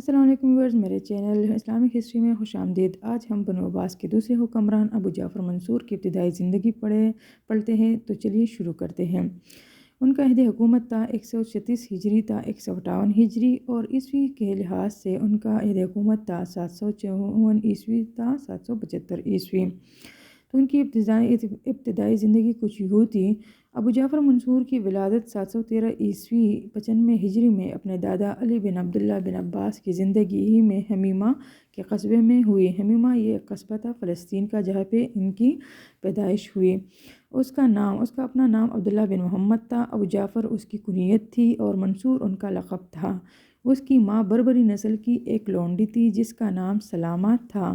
السلام علیکم ویورز، میرے چینل اسلامک ہسٹری میں خوش آمدید۔ آج ہم بنو عباس کے دوسرے حکمران ابو جعفر منصور کی ابتدائی زندگی پڑھتے ہیں، تو چلیے شروع کرتے ہیں۔ ان کا عہد حکومت تا 136 ہجری تا 158 ہجری اور عیسوی کے لحاظ سے ان کا عہد حکومت تا 754 عیسوی تا 775 عیسوی۔ تو ان کی ابتدائی زندگی کچھ یوں تھی۔ ابو جعفر منصور کی ولادت 713 عیسوی 95 ہجری میں اپنے دادا علی بن عبداللہ بن عباس کی زندگی ہی میں حمیمہ کے قصبے میں ہوئی۔ حمیمہ یہ ایک قصبہ تھا فلسطین کا جہاں پہ ان کی پیدائش ہوئی۔ اس کا اپنا نام عبداللہ بن محمد تھا۔ ابو جعفر اس کی کنیت تھی اور منصور ان کا لقب تھا۔ اس کی ماں بربری نسل کی ایک لونڈی تھی جس کا نام سلامہ تھا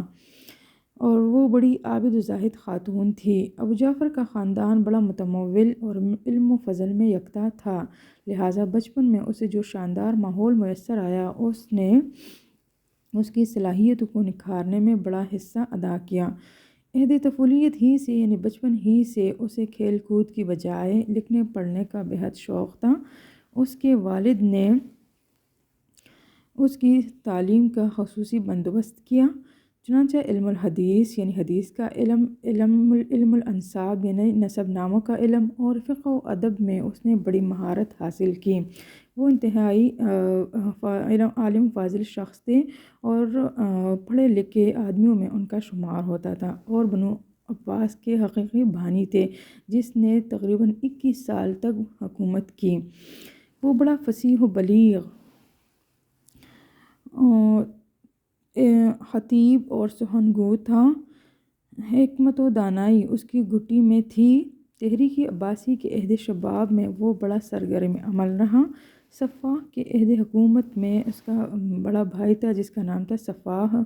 اور وہ بڑی عابد و زاہد خاتون تھی۔ ابو جعفر کا خاندان بڑا متمول اور علم و فضل میں یکتا تھا، لہٰذا بچپن میں اسے جو شاندار ماحول میسر آیا اس نے اس کی صلاحیتوں کو نکھارنے میں بڑا حصہ ادا کیا۔ عہد طفولیت ہی سے یعنی بچپن ہی سے اسے کھیل کود کی بجائے لکھنے پڑھنے کا بہت شوق تھا۔ اس کے والد نے اس کی تعلیم کا خصوصی بندوبست کیا، چنانچہ علم الحدیث یعنی حدیث کا علم، علم الانساب یعنی نسب ناموں کا علم اور فقہ و ادب میں اس نے بڑی مہارت حاصل کی۔ وہ انتہائی عالم فاضل شخص تھے اور پڑھے لکھے آدمیوں میں ان کا شمار ہوتا تھا اور بنو عباس کے حقیقی بانی تھے جس نے تقریباً 21 سال تک حکومت کی۔ وہ بڑا فصیح و بلیغ خطیب اور سخن گو تھا۔ حکمت و دانائی اس کی گھٹی میں تھی۔ تحریک عباسی کے عہد شباب میں وہ بڑا سرگرم عمل رہا۔ صفاح کے عہد حکومت میں اس کا بڑا بھائی تھا جس کا نام تھا صفاح،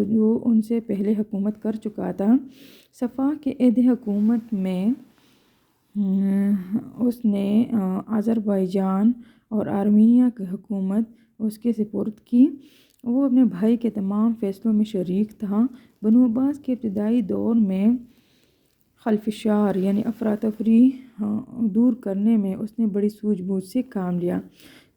جو ان سے پہلے حکومت کر چکا تھا۔ صفاح کے عہد حکومت میں اس نے آذربائیجان اور آرمینیا کی حکومت اس کے سپرد کی۔ وہ اپنے بھائی کے تمام فیصلوں میں شریک تھا۔ بنو عباس کے ابتدائی دور میں خلفشار یعنی افراتفری دور کرنے میں اس نے بڑی سوجھ بوجھ سے کام لیا۔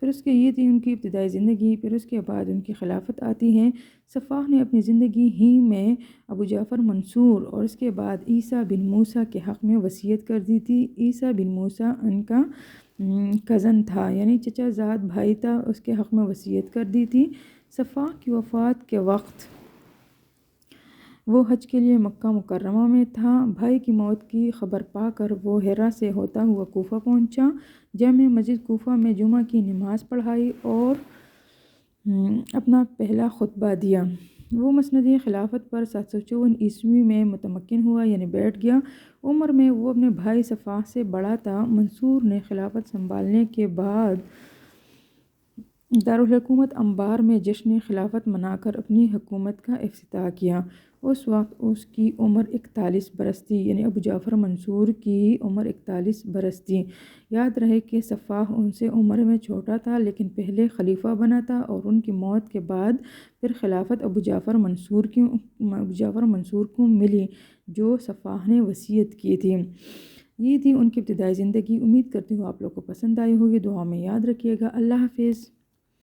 پھر اس کے یہ تھی ان کی ابتدائی زندگی، پھر اس کے بعد ان کی خلافت آتی ہے۔ صفاح نے اپنی زندگی ہی میں ابو جعفر منصور اور اس کے بعد عیسیٰ بن موسیٰ کے حق میں وصیت کر دی تھی۔ عیسیٰ بن موسیٰ ان کا کزن تھا یعنی چچا زاد بھائی تھا، اس کے حق میں وصیت کر دی تھی۔ صفاح کی وفات کے وقت وہ حج کے لیے مکہ مکرمہ میں تھا۔ بھائی کی موت کی خبر پا کر وہ ہیرا سے ہوتا ہوا کوفہ پہنچا، جامع مسجد کوفہ میں جمعہ کی نماز پڑھائی اور اپنا پہلا خطبہ دیا۔ وہ مسند خلافت پر 754 عیسوی میں متمکن ہوا یعنی بیٹھ گیا۔ عمر میں وہ اپنے بھائی صفاح سے بڑا تھا۔ منصور نے خلافت سنبھالنے کے بعد دارالحکومت انبار میں جشن خلافت منا کر اپنی حکومت کا افتتاح کیا۔ اس وقت اس کی عمر 41 برس تھی یعنی ابو جعفر منصور کی عمر 41 برس تھی۔ یاد رہے کہ صفاح ان سے عمر میں چھوٹا تھا لیکن پہلے خلیفہ بنا تھا اور ان کی موت کے بعد پھر خلافت ابو جعفر منصور کو ملی جو صفاح نے وصیت کی تھی۔ یہ تھی ان کی ابتدائی زندگی۔ امید کرتی ہوں آپ لوگ کو پسند آئی ہوگی۔ دعا میں یاد رکھیے گا۔ اللہ حافظ۔